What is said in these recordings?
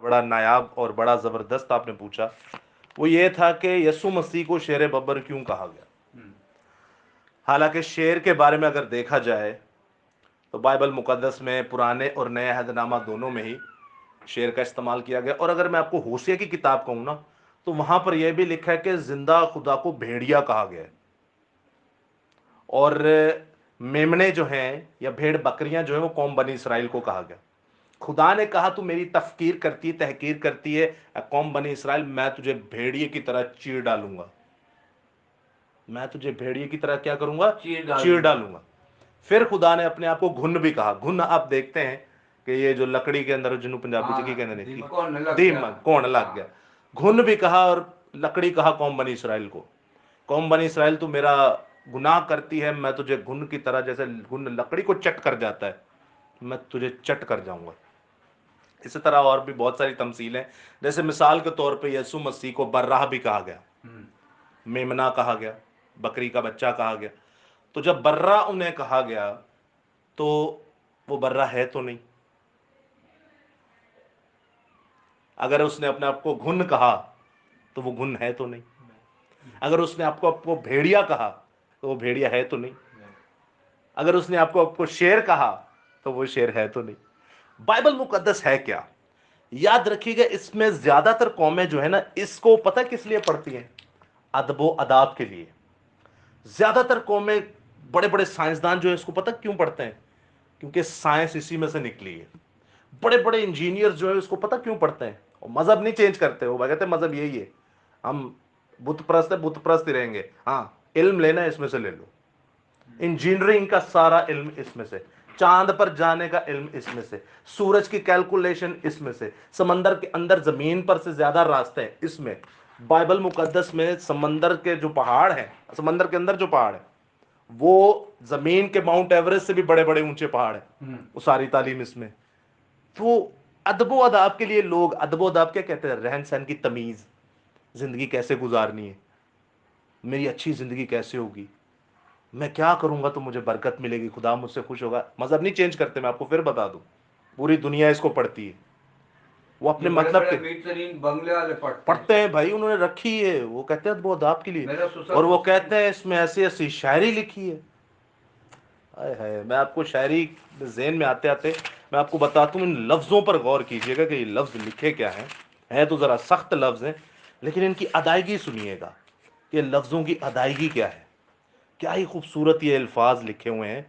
बड़ा नायाब और बड़ा ज़बरदस्त आपने पूछा, वो ये था कि यसु मसीह को शेर बब्बर क्यों कहा गया। हालांकि शेर के बारे में अगर देखा जाए तो बाइबल मुकद्दस में पुराने और नए अहदनामा दोनों में ही शेर का इस्तेमाल किया गया। और अगर मैं आपको होशिया की किताब कहूँ ना, तो वहां पर यह भी लिखा है कि जिंदा खुदा को भेड़िया कहा गया है। और मेमने जो हैं या भेड़ बकरियां जो है वो कौम बनी इसराइल को कहा गया। खुदा ने कहा तू मेरी तफकीर करती है, तहकीर करती है कौम बनी इसराइल, मैं तुझे भेड़िए की तरह चीर डालूंगा। मैं तुझे भेड़िए की तरह क्या करूंगा, चीर डालूंगा। फिर खुदा ने अपने आप को घुन भी कहा। घुन आप देखते हैं कि ये जो लकड़ी के अंदर जिन्हों पंजाबी च की कहते हैं दीमक, कौन लग गया। घुन भी कहा और लकड़ी कहा कौम बनी इसराइल को। कौम बनी इसराइल तू मेरा गुनाह करती है, मैं तुझे घुन की तरह, जैसे घुन लकड़ी को चट कर जाता है, मैं तुझे चट कर जाऊंगा। इसी तरह और भी बहुत सारी तमसीलें, जैसे मिसाल के तौर पे यीशु मसीह को बर्राह भी कहा गया, मेमना कहा गया, बकरी का बच्चा कहा गया। तो जब बर्रा उन्हें कहा गया तो वो बर्रा है तो नहीं। अगर उसने अपने आप को घुन कहा तो वो घुन है तो नहीं। अगर उसने आपको भेड़िया कहा तो वो भेड़िया है तो नहीं। अगर उसने आपको शेर कहा तो वो शेर है तो नहीं। बाइबल मुकद्दस है क्या, याद रखिएगा, इसमें ज्यादातर कौमें जो है ना, इसको पता किस लिए पढ़ती हैं, अदबो अदाब के लिए। ज्यादातर कौमें, बड़े बड़े साइंसदान जो है इसको पता क्यों पढ़ते हैं, क्योंकि साइंस इसी में से निकली है। बड़े बड़े इंजीनियर जो है उसको पता क्यों पढ़ते हैं। और मजहब नहीं चेंज करते, वो कहते हैं मजहब यही है, हम बुत प्रस्त है, बुत प्रस्त ही रहेंगे। हाँ, इल्म लेना है इसमें से ले लो। इंजीनियरिंग का सारा इल्म इसमें से, चांद पर जाने का इल्म इसमें से, सूरज की कैलकुलेशन इसमें से, समंदर के अंदर जमीन पर से ज्यादा रास्ते हैं इसमें। बाइबल मुकद्दस में समंदर के जो पहाड़ हैं, समंदर के अंदर जो पहाड़ है, वो जमीन के माउंट एवरेस्ट से भी बड़े बड़े ऊंचे पहाड़ है, वो सारी तालीम इसमें। तो अदबो अदाब के लिए लोग, अदबो अदाब क्या कहते हैं, रहन सहन की तमीज, जिंदगी कैसे गुजारनी है, मेरी अच्छी जिंदगी कैसे होगी, मैं क्या करूंगा तो मुझे बरकत मिलेगी, खुदा मुझसे खुश होगा। मजहब नहीं चेंज करते, मैं आपको फिर बता दूं, पूरी दुनिया इसको पढ़ती है। वो अपने मतलब के बंगले वाले पढ़ते हैं भाई, उन्होंने रखी है, वो कहते हैं बहुत आपके लिए। और वो कहते हैं इसमें ऐसी ऐसी शायरी लिखी है। आय हाय, मैं आपको शायरी ज़हन में आते आते मैं आपको बताता हूँ, इन लफ्ज़ों पर गौर कीजिएगा कि ये लफ्ज़ लिखे क्या हैं। है तो ज़रा सख्त लफ्ज़ हैं, लेकिन इनकी अदायगी सुनिएगा कि लफ्ज़ों की अदायगी क्या है। क्या ही खूबसूरत ये अल्फाज लिखे हुए हैं।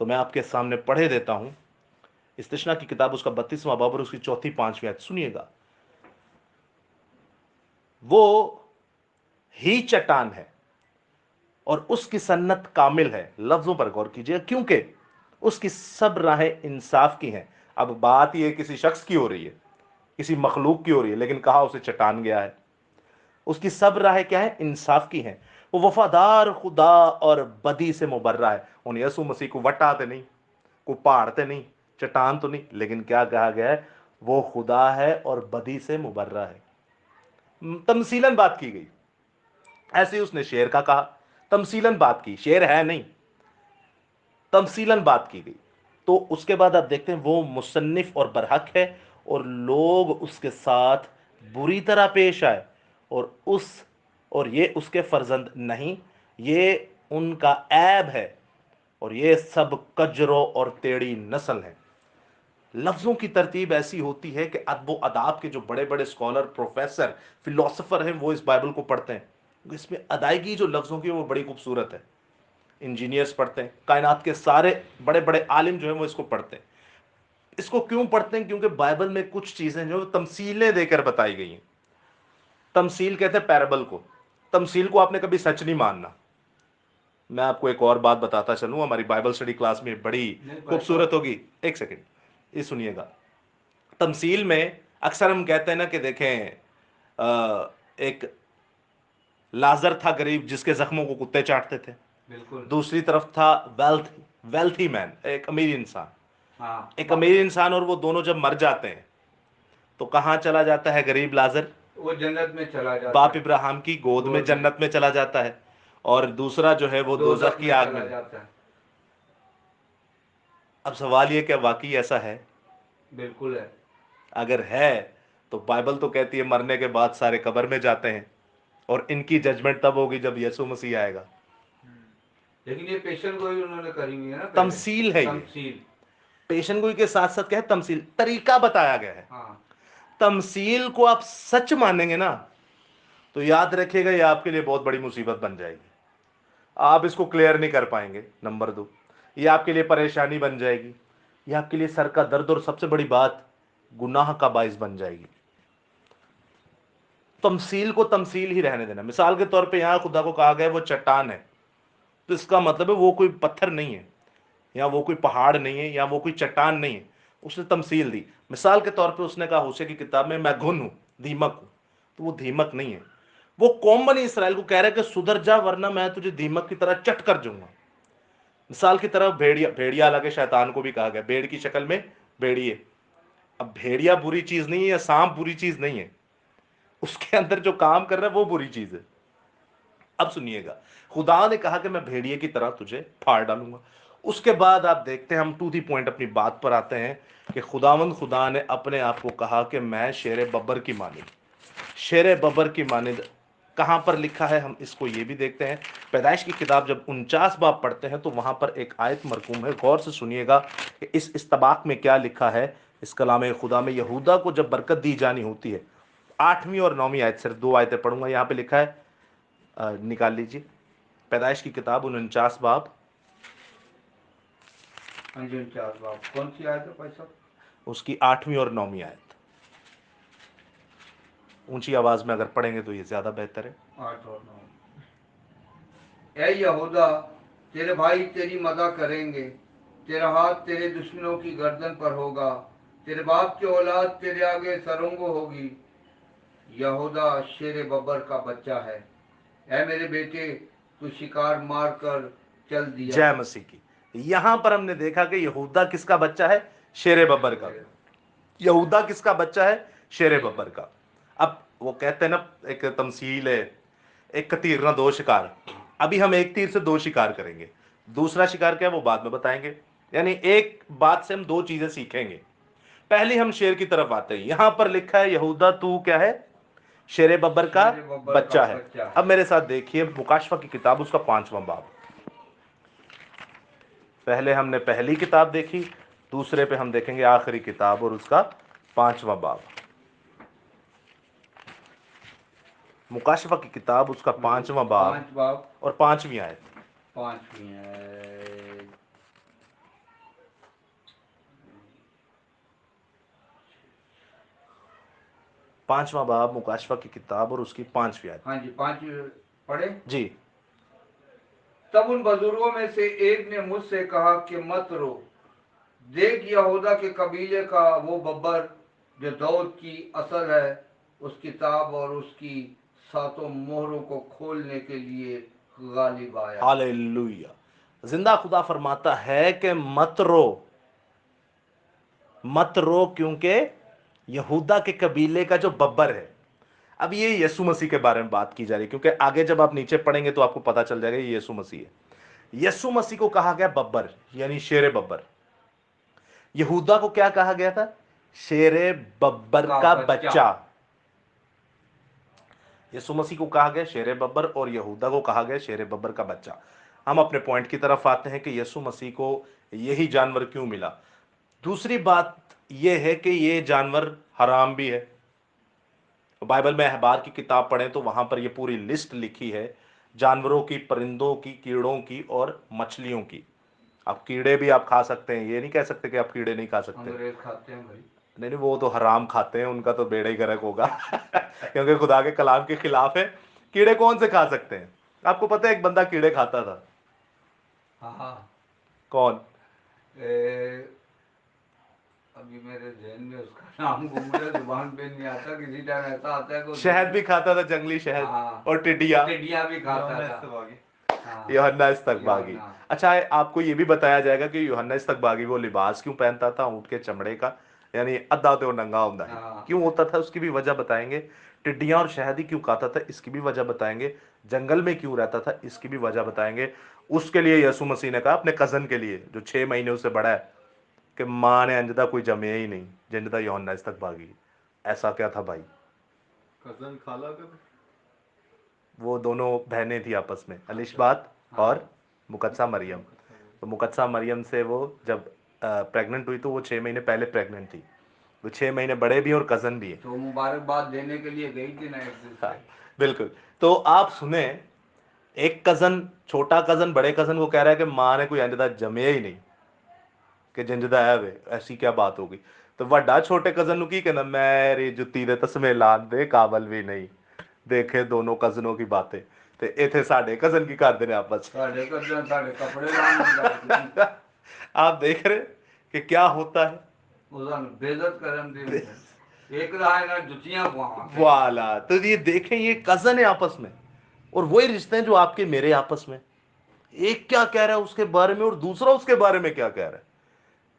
तो मैं आपके सामने पढ़े देता हूं, इस्तिशना की किताब उसका 32वां बाब और उसकी 4-5वीं आयत सुनिएगा। वो ही चट्टान है और उसकी सन्नत कामिल है। लफ्जों पर गौर कीजिए, क्योंकि उसकी सब राहें इंसाफ की हैं। अब बात ये किसी शख्स की हो रही है, किसी मखलूक की हो रही है, लेकिन कहा उसे चट्टान गया है। उसकी सब राहें क्या है, इंसाफ की हैं। वो वफादार खुदा और बदी से मुबर्रा है। उन यसु मसीह को वटाते नहीं, को पहाड़ते नहीं, चट्टान तो नहीं, लेकिन क्या कहा गया है, वो खुदा है और बदी से मुबर्रा है। तमसीलन बात की गई। ऐसे ही उसने शेर का कहा, तमसीलन बात की, शेर है नहीं, तमसीलन बात की गई। तो उसके बाद आप देखते हैं वो मुसन्निफ और बरहक है, और लोग उसके साथ बुरी तरह पेश आए, और ये उसके फर्जंद नहीं, ये उनका ऐब है, और ये सब कजरों और टेढ़ी नस्ल है। लफ्ज़ों की तरतीब ऐसी होती है कि अदब अदाब के जो बड़े बड़े स्कॉलर, प्रोफेसर, फिलोसोफर हैं, वो इस बाइबल को पढ़ते हैं। इसमें अदायगी जो लफ्ज़ों की है वो बड़ी खूबसूरत है। इंजीनियर्स पढ़ते हैं, कायनात के सारे बड़े बड़े आलिम जो हैं वो इसको पढ़ते हैं। इसको क्यों पढ़ते हैं, क्योंकि बाइबल में कुछ चीज़ें जो तमसीलें देकर बताई गई हैं। तमसील कहते हैं पैराबल को। तमसील को आपने कभी सच नहीं मानना। मैं आपको एक और बात बताता चलूँ, हमारी बाइबल स्टडी क्लास में बड़ी खूबसूरत होगी, एक सेकेंड ये सुनिएगा। तमसील में अक्सर हम कहते हैं ना कि देखें, एक लाजर था गरीब जिसके जख्मों को कुत्ते चाटते थे, दूसरी तरफ था वेल्थी मैन, एक अमीर इंसान। एक अमीर इंसान, और वो दोनों जब मर जाते हैं तो कहाँ चला जाता है गरीब लाजर, वो जन्नत में चला जाता बाप है, इब्राहिम की गोद में जन्नत में चला जाता है, और दूसरा जो है वो दोजख की आग में जाता है। अब सवाल ये क्या वाकई ऐसा है? बिल्कुल है। अगर है तो बाइबल तो कहती है मरने के बाद सारे कब्र में जाते हैं, और इनकी जजमेंट तब होगी जब यीशु मसीह आएगा। लेकिन ये पेशन गोई उन्होंने करी हुई है ना, पहले। तमसील है ये। तमसील। पेशन गोई के साथ साथ क्या है, तमसील, तरीका बताया गया है। हाँ। तमसील को आप सच मानेंगे ना, तो याद रखिएगा ये आपके लिए बहुत बड़ी मुसीबत बन जाएगी। आप इसको क्लियर नहीं कर पाएंगे। नंबर 2, ये आपके लिए परेशानी बन जाएगी, ये आपके लिए सर का दर्द, और सबसे बड़ी बात गुनाह का बाइस बन जाएगी। तमसील को तमसील ही रहने देना। मिसाल के तौर पे यहां खुदा को कहा गया वो चट्टान है, तो इसका मतलब है वो कोई पत्थर नहीं है, या वो कोई पहाड़ नहीं है, या वो कोई चट्टान नहीं है। उसने तमसील दी। मिसाल के तौर पे उसने कहा होशे की किताब में, मैं घुन हूं, दीमक हूं, तो वो दीमक नहीं है। वो कौम बनी इसराइल को कह रहा है कि सुधर जा, वरना मैं तुझे दीमक की तरह चट कर जाऊंगा। मिसाल की तरह भेड़िया, भेड़िया हालांकि शैतान को भी कहा गया, भेड़ की शक्ल में भेड़िए। अब भेड़िया बुरी चीज नहीं है, या सांप बुरी चीज नहीं है, उसके अंदर जो काम कर रहा है वो बुरी चीज है। अब सुनिएगा, खुदा ने कहा कि मैं भेड़िए की तरह तुझे फाड़ डालूंगा। उसके बाद आप देखते हैं, हम टू दी पॉइंट अपनी बात पर आते हैं कि खुदावंद खुदा ने अपने आप को कहा कि मैं शेर बब्बर की मानिद, शेर बब्बर की मानिद कहां पर लिखा है, हम इसको ये भी देखते हैं। पैदाइश की किताब जब 49 बाब पढ़ते हैं तो वहां पर एक आयत मरकूम है, गौर से सुनिएगा कि इस इस्तबाक में क्या लिखा है। इस कलाम खुदा में यहूदा को जब बरकत दी जानी होती है, 8वीं और 9वीं आयत, सिर्फ 2 आयतें पढ़ूंगा। यहां पे लिखा है, निकाल लीजिए, पैदाइश की किताब 49 बाब, 49 बाब। कौन सी आयत है भाई साहब? उसकी 8वीं और 9वीं आयत। ऊंची आवाज में अगर पढ़ेंगे तो ये ज्यादा बेहतर है। 8 और 9। ए यहूदा, तेरे भाई तेरी मदद करेंगे, तेरा हाथ तेरे दुश्मनों की गर्दन पर होगा, तेरे बाप की औलाद तेरे आगे सरंगो होगी। यहूदा शेर बब्बर का बच्चा है। ऐ मेरे बेटे, तू शिकार मार कर चल दिया। जय मसीह की। यहां पर हमने देखा कि यहूदा किसका बच्चा है, शेर बब्बर का। यहूदा किसका बच्चा है, शेर बब्बर का। अब वो कहते हैं ना, एक तमसील है, एक तीर ना दो शिकार। अभी हम एक तीर से 2 शिकार करेंगे, दूसरा शिकार क्या है वो बाद में बताएंगे। यानी एक बात से हम 2 चीजें सीखेंगे। पहले हम शेर की तरफ आते हैं। यहां पर लिखा है यहूदा तू क्या है, शेर बब्बर का शेर बब्बर बच्चा का है। बच्चा है। अब मेरे साथ देखिए मुकाशफा की किताब, उसका 5वां बाब। पहले हमने पहली किताब देखी, दूसरे पे हम देखेंगे आखिरी किताब और उसका 5वां बाब। मुकाशफा की किताब, उसका 5वां बाब 5 बाब और 5वीं आयत। 5वीं है। 5वां बाब मुकाशफा की किताब और उसकी 5वीं आयत। हाँ जी, 5 पढ़े। जी। तब उन बुजुर्गों में से एक ने मुझसे कहा कि मत रो, देख यहूदा के कबीले का वो बब्बर जो दाऊद की असल है, उस किताब और उसकी 7 मोहरों को खोलने के लिए गालिब आया। हालेलुया। जिंदा खुदा फरमाता है कि मत रो, मत रो, क्योंकि यहूदा के कबीले का जो बब्बर है। अब ये यीशु मसीह के बारे में बात की जा रही है, क्योंकि आगे जब आप नीचे पढ़ेंगे तो आपको पता चल जाएगा ये यीशु मसीह है। यीशु मसीह को कहा गया बब्बर, यानी शेर बब्बर। यहूदा को क्या कहा गया था, शेर बब्बर का बच्चा। यीशु मसीह को कहा गया शेर बब्बर और यहूदा को कहा गया शेर बब्बर का बच्चा। हम अपने पॉइंट की तरफ आते हैं कि यीशु मसीह को यही जानवर क्यों मिला। दूसरी बात यह है कि यह जानवर हराम भी है। बाइबल में अहबार की किताब पढ़ें तो वहां पर यह पूरी लिस्ट लिखी है जानवरों की, परिंदों की, कीड़ों की और मछलियों की। आप कीड़े भी आप खा सकते हैं, ये नहीं कह सकते कि आप कीड़े नहीं खा सकते। अंग्रेज खाते हैं भाई। नहीं नहीं, वो तो हराम खाते हैं, उनका तो बेड़ा ही गर्क होगा क्योंकि खुदा के कलाम के खिलाफ है। कीड़े कौन से खा सकते हैं? आपको पता है एक बंदा कीड़े खाता था। हाँ। कौन? अभी मेरे जहन में उसका नाम घूम रहा है, जुबान पे नहीं आता। किसी टाइम ऐसा आता है कि शहद भी खाता था, जंगली शहद। हाँ। और टिड्डिया। टिड्डियाँ भी खाता था। हाँ। यूहन्ना इस्तकबागी। यूहन्ना। अच्छा, आपको ये भी बताया जाएगा कि यूहन्ना इस्तकबागी वो लिबास क्यों पहनता था, ऊंट के चमड़े का, यानी अद्धा तो नंगा होता है। हाँ। क्यों होता था उसकी भी वजह बताएंगे। टिड्डियां और शहद ही क्यों खाता था, इसकी भी वजह बताएंगे। जंगल में क्यों रहता था, इसकी भी वजह बताएंगे। उसके लिए यीशु मसीह ने कहा अपने कजन के लिए जो 6 महीने उससे बड़ा है कि माँ ने अंजदा कोई जमे ही नहीं जिंदा यूहन्ना इस्तकबागी। ऐसा क्या था भाई? कजन खाला का वो दोनों बहनें थी आपस में, अलिशबात और मुकद्सा मरियम। तो मुकद्सा मरियम से वो जब प्रेग्नेंट हुई तो वो 6 महीने पहले प्रेग्नेंट थी। वो 6 महीने बड़े भी हैं और कज़न भी है। तो मुबारकबाद देने के लिए गई थी ना एक दूसरे। हाँ, बिल्कुल। तो आप सुने, एक कज़न, छोटा कज़न बड़े कज़न को कह रहा है कि माँ ने कोई अंजदा जमे ही नहीं कि जिंजदा है वे, ऐसी क्या बात होगी। तो ਵੱਡਾ छोटे कज़न ਨੂੰ ਕੀ कहना, मेरी जुत्ती ਦੇ तस्मे लान दे काबल भी नहीं। देखे दोनों कज़नों की बातें। ਤੇ ਇੱਥੇ ਸਾਡੇ ਕਜ਼ਨ ਕੀ ਕਰਦੇ ਨੇ आपस साढ़े कजन साढ़े कपड़े लाने लगे। आप देख रहे कि क्या होता है। उधर बेइज्जत करन दे एक रहा ना जुतियां वहां पे। वाला, तो ये देखें, ये कजन है आपस में, और वही रिश्ते हैं जो आपके मेरे आपस में। एक क्या कह रहा है उसके बारे में और दूसरा उसके बारे में क्या कह रहा है।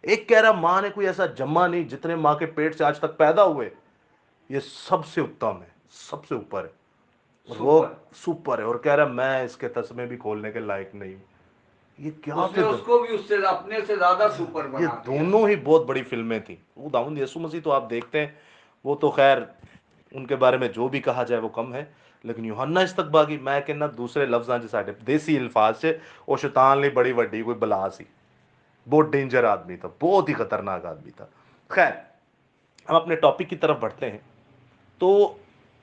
एक कह रहा मां ने कोई ऐसा जम्मा नहीं, जितने मां के पेट से आज तक पैदा हुए ये सबसे उत्तम है, सबसे ऊपर है, और वो सुपर। सुपर है, और कह रहा मैं इसके तस्मे भी खोलने के लायक नहीं हूं। ये क्या उसने थे उसको भी उससे अपने से ज्यादा सुपर ये बना दिया। दोनों ही बहुत बड़ी फिल्में थी। वो दाऊद यीशु मसीह तो आप देखते हैं, वो तो खैर उनके बारे में जो भी कहा जाए वो कम है, लेकिन यूहन्ना इस्तकबागी मैं कहना दूसरे लफ्जां च साडे देसी अल्फाज से वो शैतान ली बड़ी वड्डी कोई बला सी। बहुत डेंजर आदमी था, बहुत ही खतरनाक आदमी था। खैर, हम अपने टॉपिक की तरफ बढ़ते हैं। तो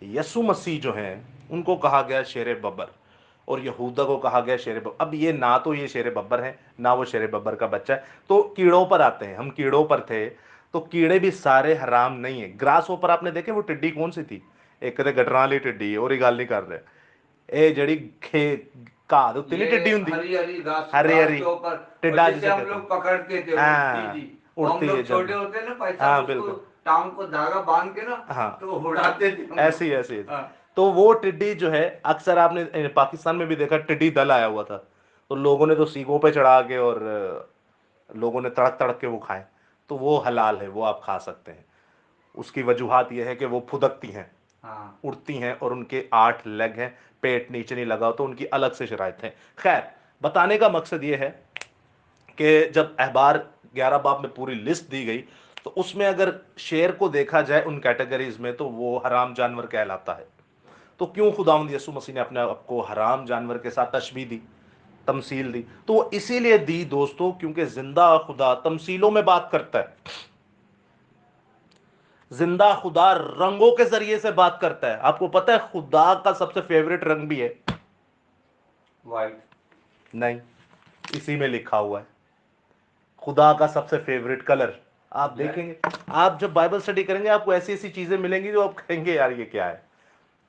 यसु मसीह जो हैं उनको कहा गया शेर बब्बर, और यहूदा को कहा गया शेर बब्बर। अब ये ना तो ये शेर बब्बर है ना वो शेर बब्बर का बच्चा है। तो कीड़ों पर आते हैं, हम कीड़ों पर थे, तो कीड़े भी सारे हराम नहीं है। ग्रास ऊपर आपने देखे वो टिड्डी कौन सी थी, एक कहते गटरां वाली टिड्डी है, और ही गल नहीं कर रहे, ए जड़ी खे घाह दे उत्ते नहीं ये टिड्डी हुंदी, हरी हरी घास हरी घास हरी के ऊपर, और टिड्डा जिसे जिसे हम कहते लोग हैं। पकड़ते थे उड़ती हाँ, थी। और हम उड़ती है लोग छोटे जल्दी। होते ना भाई साहब, हाँ उसको बिल्कुल, टांग को धागा बांध के ना हाँ तो उड़ाते थे हम ऐसी लोग। ऐसी। हाँ। तो वो टिड्डी जो है अक्सर आपने पाकिस्तान में भी देखा, टिड्डी दल आया हुआ था, तो लोगों ने तो सींगों पे चढ़ा के और लोगों ने तड़क तड़क के वो खाए। तो वो हलाल है, वो आप खा सकते हैं। उसकी वजूहात यह है कि वो फुदकती हैं, हाँ। उड़ती हैं, और उनके 8 लेग हैं, पेट नीचे नहीं लगा, तो उनकी अलग से शराइत है। खैर, बताने का मकसद ये है कि जब अहबार 11 बाब में पूरी लिस्ट दी गई, तो उसमें अगर शेर को देखा जाए उन कैटेगरीज में, तो वो हराम जानवर कहलाता है। तो क्यों खुदावंद यीशु मसीह ने अपने आप को हराम जानवर के साथ तशबीह दी, तमसील दी? तो वो इसीलिए दी दोस्तों क्योंकि जिंदा खुदा तमसीलों में बात करता है। जिंदा खुदा रंगों के जरिए से बात करता है। आपको पता है खुदा का सबसे फेवरेट रंग भी है? वाइट नहीं, इसी में लिखा हुआ है खुदा का सबसे फेवरेट कलर। आप देखेंगे, आप जब बाइबल स्टडी करेंगे आपको ऐसी ऐसी चीजें मिलेंगी जो आप कहेंगे यार ये क्या है।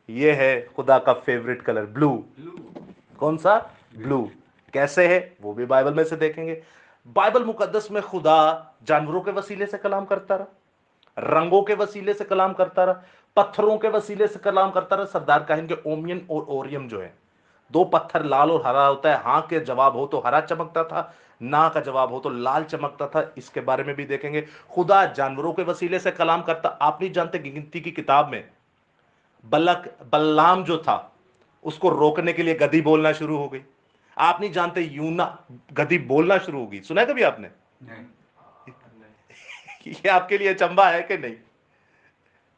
ये है खुदा का फेवरेट कलर, ब्लू। कौन सा? ब्लू। कैसे है वो भी बाइबल में से देखेंगे। बाइबल मुकद्दस में खुदा जानवरों के वसीले से कलाम करता रहा, रंगों के वसीले से कलाम करता रहा, पत्थरों के वसीले से कलाम करता रहा। सरदार काहिन के ओमियन और ओरियम जो है, दो पत्थर लाल और हरा होता है, हाँ के जवाब हो तो हरा चमकता था, ना का जवाब हो तो लाल चमकता था। इसके बारे में भी देखेंगे। खुदा जानवरों के वसीले से कलाम करता। आप नहीं जानते गिनती की किताब में बलक बल्लाम जो था उसको रोकने के लिए गधी बोलना शुरू हो गई। आप नहीं जानते यूना गधी बोलना शुरू होगी, सुना है कभी आपने? नहीं। ये आपके लिए अचंबा है कि नहीं?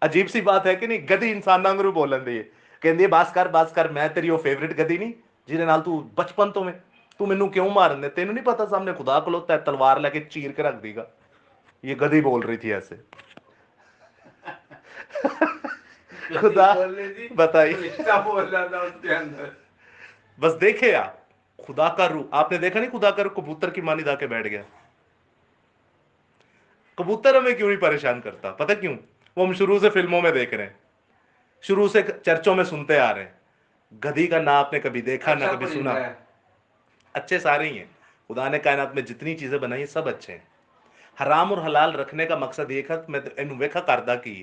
अजीब सी बात है कि नहीं? गधी इंसान वांगू बोलन दी है, कहती है बस कर मैं तेरी वो फेवरेट गधी नहीं जिहदे नाल तू बचपन तो में तू मैनू क्यों मारन दे, तेनू नहीं पता सामने खुदा खलोता है, तलवार लेके चीर के रख देगा। ये गधी बोल रही थी ऐसे। खुदा बोल रही थी, बताइए, फरिश्ता बोल रहा था उसके अंदर। बस देखे आप खुदा का रूह। आपने देखा नहीं खुदा का रूह कबूतर की मानी जाके बैठ गया। कबूतर हमें क्यों नहीं परेशान करता, पता क्यों? वो हम शुरू से फिल्मों में देख रहे हैं, शुरू से चर्चों में सुनते आ रहे हैं। गधी का ना आपने कभी देखा ना अच्छा कभी सुना। परिंदा है। अच्छे सारे ही हैं। खुदा ने कायनात में जितनी चीजें बनाई सब अच्छे हैं। हराम और हलाल रखने का मकसद ये था मैं इन्हू वेखा करदा की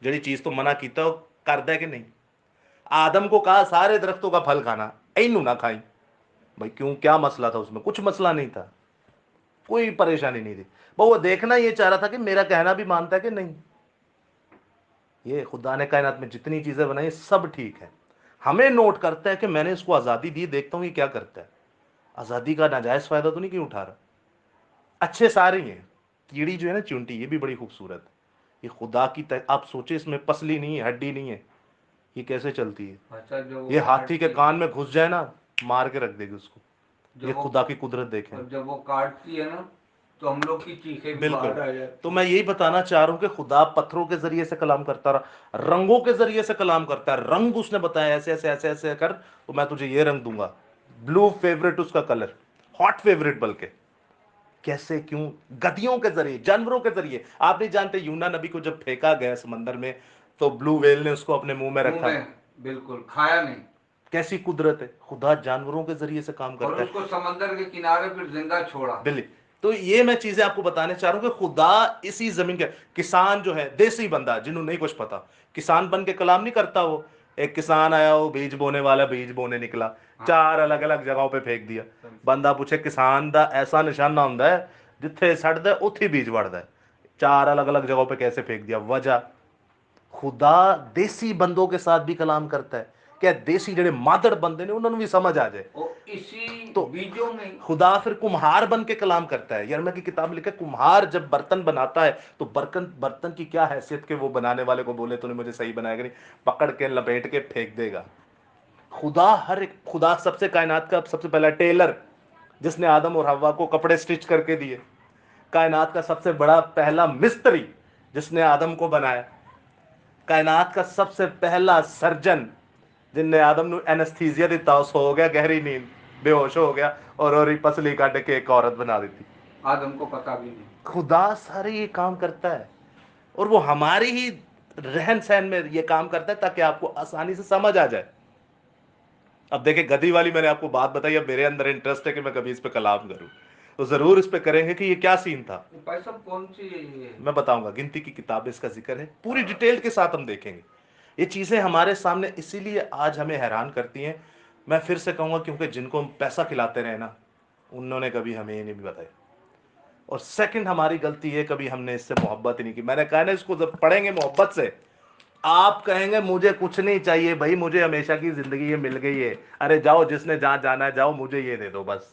जड़ी चीज तो मना कीता वो करदा है कि नहीं। आदम को कहा सारे दरख्तों का फल खाना, इनू ना खाई। भाई क्यों, क्या मसला था उसमें? कुछ मसला नहीं था, कोई परेशानी नहीं थी। वो देखना ये चाह रहा था कि मेरा कहना भी मानता है कि नहीं। ये खुदा ने कायनात में जितनी चीजें बनाई सब ठीक है। हमें नोट करता है कि मैंने इसको आजादी दी, देखता हूं ये क्या करता है। आजादी का नाजायज फायदा तो नहीं क्यों उठा रहा? अच्छे सारे ही हैं। कीड़ी जो है ना चुंटी, ये भी बड़ी खूबसूरत है। یہ خدا کی آپ سوچے اس میں پسلی نہیں ہے، ہڈی نہیں ہے، یہ کیسے چلتی ہے؟ اچھا جو وہ یہ ہاتھی کے کاٹتی کان میں گھس جائے نا، مار کے رکھ دے گی اس کو۔ یہ جب وہ خدا کی قدرت دیکھیں۔ اور جب وہ کاٹتی ہے نا تو ہم لوگ کی چیخیں بھی بالکل، باہر آ تو جاتی میں یہی بتانا چاہ رہا ہوں کہ خدا پتھروں کے ذریعے سے کلام کرتا رہا، رنگوں کے ذریعے سے کلام کرتا ہے، رنگ اس نے بتایا ایسے ایسے ایسے ایسے کر تو میں تجھے یہ رنگ دوں گا، بلو فیوریٹ اس کا کلر، ہاٹ فیوریٹ بلکہ۔ کیسے؟ کیوں؟ گدیوں کے ذریعے، جانوروں کے ذریعے۔ آپ نہیں جانتے یونا نبی کو جب پھینکا گیا سمندر میں تو بلو ویل نے اس کو اپنے منہ میں منہ رکھا؟ میں بالکل کھایا نہیں، کیسی قدرت ہے! خدا جانوروں کے ذریعے سے کام اور کرتا اس ہے۔ کو سمندر کے کنارے پھر زندہ چھوڑا۔ بلی، تو یہ میں چیزیں آپ کو بتانے چاہ رہا ہوں کہ خدا اسی زمین کے کسان جو ہے، دیسی بندہ جنہوں نہیں کچھ پتا، کسان بن کے کلام نہیں کرتا۔ وہ ایک کسان آیا، وہ بیج بونے والا بیج بونے نکلا، ہاں، 4 الگ الگ جگہوں پہ پھینک دیا۔ بندہ پوچھے کسان دا ایسا نشانہ ہوندا ہے جتھے سڑدا ہے اوتھے بیج وڑدا ہے، 4 الگ الگ جگہوں پہ کیسے پھینک دیا؟ وجہ خدا دیسی بندوں کے ساتھ بھی کلام کرتا ہے، کیا دیسی جڑے مادڑ بندے نے انہوں نے بھی سمجھ آ جائے۔ اور اسی تو بیجوں میں خدا پھر کمہار بن کے کلام کرتا ہے۔ یرمیہ کی کتاب میں لکھا ہے کمہار جب برتن بناتا ہے تو برتن کی کیا حیثیت کہ وہ بنانے والے کو بولے تو نے مجھے صحیح بنایا کہ نہیں، پکڑ کے لپیٹ کے پھینک دے گا۔ خدا ہر ایک، خدا سب سے کائنات کا سب سے پہلا ٹیلر جس نے آدم اور حوا کو کپڑے سٹچ کر کے دیے، کائنات کا سب سے بڑا پہلا مستری جس نے آدم کو بنایا، کائنات کا سب سے پہلا سرجن جن نے آدم نو اینستھیزیا دیتا، اس ہو گیا گہری نیند، بے ہوش ہو گیا اور پسلی کاٹ کے ایک عورت بنا دیتی۔ آدم کو پتا بھی نہیں۔ خدا سارے یہ کام کرتا ہے، اور وہ ہماری ہی رہن سہن میں یہ کام کرتا ہے تاکہ آپ کو آسانی سے سمجھ آ جائے۔ اب دیکھیں گدی والی میں نے آپ کو بات بتائی، اب میرے اندر انٹرسٹ ہے کہ میں کبھی اس پہ کلام کروں تو ضرور اس پہ کریں گے کہ یہ کیا سین تھا۔ بھائی صاحب کون سی میں بتاؤں گا، گنتی کی کتاب اس کا ذکر ہے، پوری ڈیٹیل کے ساتھ ہم دیکھیں گے۔ یہ چیزیں ہمارے سامنے اسی لیے آج ہمیں حیران کرتی ہیں۔ میں پھر سے کہوں گا کیونکہ جن کو ہم پیسہ کھلاتے رہے نا، انہوں نے کبھی ہمیں یہ نہیں بتایا۔ اور سیکنڈ ہماری غلطی ہے کبھی ہم نے اس سے محبت ہی نہیں کی۔ میں نے کہا نا اس کو جب پڑھیں گے محبت سے، آپ کہیں گے مجھے کچھ نہیں چاہیے بھائی، مجھے ہمیشہ کی زندگی یہ مل گئی ہے، ارے جاؤ جس نے جہاں جانا ہے جاؤ، مجھے یہ دے دو بس۔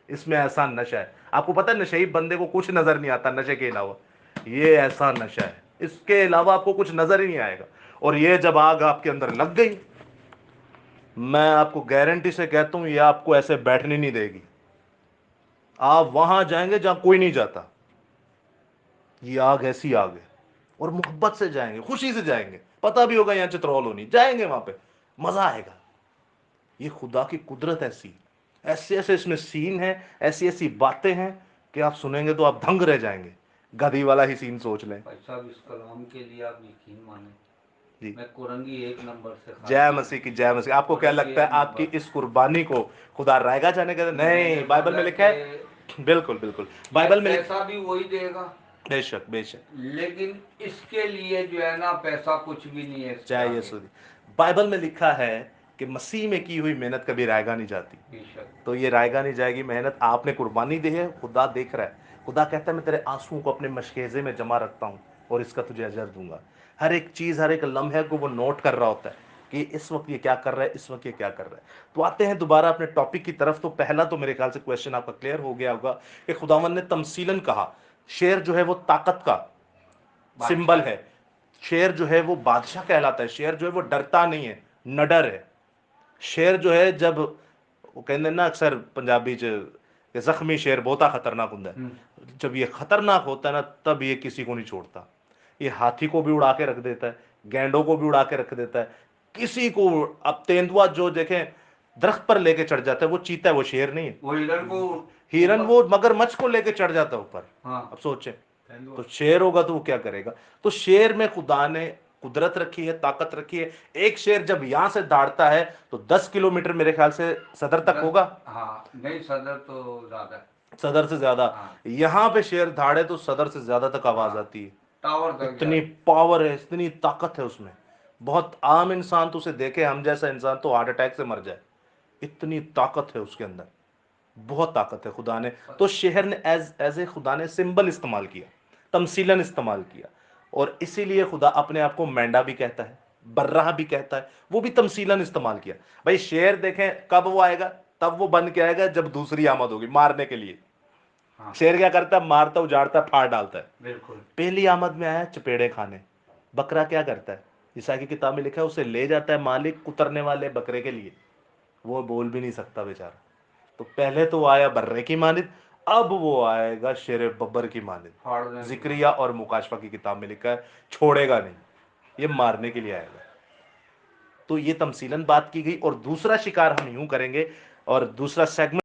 اس میں ایسا نشہ ہے، آپ کو پتہ ہے نشئی بندے کو کچھ نظر نہیں آتا نشے کے علاوہ، یہ ایسا نشہ ہے اس کے علاوہ آپ کو کچھ نظر ہی نہیں آئے گا۔ اور یہ جب آگ آپ کے اندر لگ گئی، میں آپ کو گارنٹی سے کہتا ہوں یہ آپ کو ایسے بیٹھنے نہیں دے گی، آپ وہاں جائیں گے جہاں کوئی نہیں جاتا۔ یہ آگ ایسی آگ ہے، اور محبت سے جائیں گے، خوشی سے جائیں گے، پتہ بھی ہوگا یہاں چترول ہونی، جائیں گے وہاں پہ، مزہ آئے گا۔ یہ خدا کی قدرت ایسی، ایسے ایسے اس میں سین ہیں، ایسی ایسی باتیں ہیں کہ آپ سنیں گے تو آپ دھنگ رہ جائیں گے۔ گدھی والا ہی سین سوچ لیں۔ بھائی صاحب اس کلام کے لیے آپ یقین مانیں، جی، میں قرنگی 1 نمبر سے جے خاطی مسیح کی جے مسیح۔ آپ کو کیا قرنگی لگتا ہے 1 آپ کی نمبر اس قربانی کو خدا رائے گا جانے کا؟ نہیں، میرے بائبل میں مطلب لکھا ہے، کہ بالکل بالکل بائبل میں لکھا، پیسہ بھی وہی دے گا، بے شک بے شک، لیکن اس کے لیے جو ہے نا پیسہ کچھ بھی نہیں ہے اس کے چاہے آگے۔ یسوع دی۔ بائبل میں لکھا ہے کہ مسیح میں کی ہوئی محنت کبھی رائے گا نہیں جاتی، بے شک تو یہ رائے گا نہیں جائے گی محنت۔ آپ نے قربانی دی ہے، خدا دیکھ رہا ہے۔ خدا کہتا ہے میں تیرے آنسوؤں کو اپنے مشکیزے میں جمع رکھتا ہوں اور اس کا تجھے اجر دوں گا۔ ہر ایک چیز، ہر ایک لمحے کو وہ نوٹ کر رہا ہوتا ہے کہ اس وقت یہ کیا کر رہا ہے، اس وقت یہ کیا کر رہا ہے۔ تو آتے ہیں دوبارہ اپنے ٹاپک کی طرف۔ تو پہلا تو میرے خیال سے کویشچن آپ کا کلیئر ہو گیا ہوگا کہ خداوند نے تمثیلاً کہا، شیر جو ہے وہ طاقت کا بادشاہ سمبل ہے، شیر جو ہے وہ بادشاہ کہلاتا ہے، شیر جو ہے وہ ڈرتا نہیں ہے، نڈر ہے۔ شیر جو ہے جب وہ کہتے ہیں نا اکثر پنجابی چ کہ زخمی شیر بہتا خطرناک ہوتا ہوں، ہے، جب یہ خطرناک ہوتا ہے نا تب یہ کسی کو نہیں چھوڑتا۔ یہ ہاتھی کو بھی اڑا کے رکھ دیتا ہے، گینڈوں کو بھی اڑا کے رکھ دیتا ہے، کسی کو۔ اب تیندوا جو دیکھیں درخت پر لے کے چڑھ جاتا ہے وہ چیتا ہے، وہ شیر نہیں ہے۔ وہ ہرن کو ہرن اوپر، وہ مگر مچھ کو لے کے چڑھ جاتا ہے اوپر۔ ہاں اب سوچیں، تو شیر ہوگا تو وہ کیا کرے گا؟ تو شیر میں خدا نے قدرت رکھی ہے، طاقت رکھی ہے۔ ایک شیر جب یہاں سے داڑتا ہے تو 10 کلومیٹر میرے خیال سے صدر تک ہوگا، ہاں نہیں صدر تو زیادہ ہے، صدر سے زیادہ۔ ہاں یہاں پہ شیر دھاڑے تو صدر سے زیادہ تک آواز ہاں آتی ہے۔ ٹاور تک اتنی جائے۔ پاور ہے، اتنی طاقت ہے اس میں، بہت عام انسان تو اسے دیکھے، ہم جیسا انسان تو ہارٹ اٹیک سے مر جائے، اتنی طاقت ہے اس کے اندر، بہت طاقت ہے۔ خدا نے تو شہر نے ایز اے خدا نے سمبل استعمال کیا، تمثیلاً استعمال کیا، اور اسی لیے خدا اپنے آپ کو مینڈا بھی کہتا ہے، برہ بھی کہتا ہے، وہ بھی تمثیلاً استعمال کیا۔ بھائی شیر دیکھیں کب وہ آئے گا، تب وہ بن کے آئے گا جب دوسری آمد ہوگی مارنے کے لیے۔ ہاں شیر کیا کرتا ہے؟ مارتا اجاڑتا ہے، پھاڑ ڈالتا ہے۔ بالکل پہلی آمد میں آیا چپیڑے کھانے۔ بکرا کیا کرتا ہے؟ عیسیٰ کی کتاب میں لکھا ہے اسے لے جاتا ہے مالک کترنے والے بکرے کے لیے، وہ بول بھی نہیں سکتا بیچارہ۔ تو پہلے تو وہ آیا برے کی مانند، اب وہ آئے گا شیر ببر کی مانند۔ پھاڑنے ذکریہ اور مکاشفہ کی کتاب میں لکھا ہے چھوڑے گا نہیں، یہ مارنے کے لیے آئے گا۔ تو یہ تمثیلاً بات کی گئی۔ اور دوسرا شکار ہم یوں کریں گے، اور دوسرا سیگمنٹ